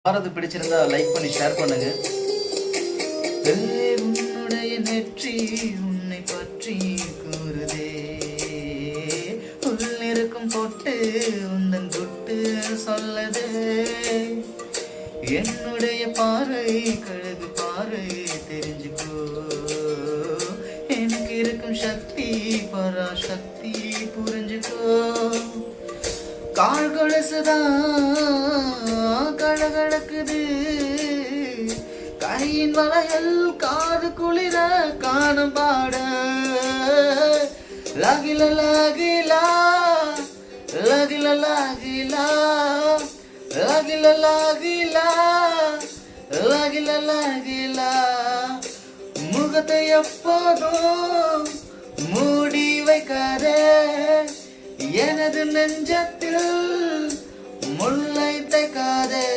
பாரது பிடிச்சிருந்தா லைக் பண்ணி ஷேர் பண்ணுங்க. உன்னுடைய நெற்றி உன்னை பற்றி கூறுதே, உள்ளிருக்கும் பொட்டு உந்தன் தொட்டு சொல்லதே, என்னுடைய பார்வை கழுகு பார்வை தெரிஞ்சுக்கோ, எனக்கு இருக்கும் சக்தி பராசக்தி புரிஞ்சுக்கோ, கால் கொலுசுதான் கழகழக்குது, கையின் வளையல் காது குளிர காணும் பாட, லகில லகிலா லகில லகிலா லகில லகிலா லகில லகிலா, முகத்தை எப்போதும் மூடி வைக்காதே, எனது நெஞ்சத்தில் முல்லை தைக்காதே.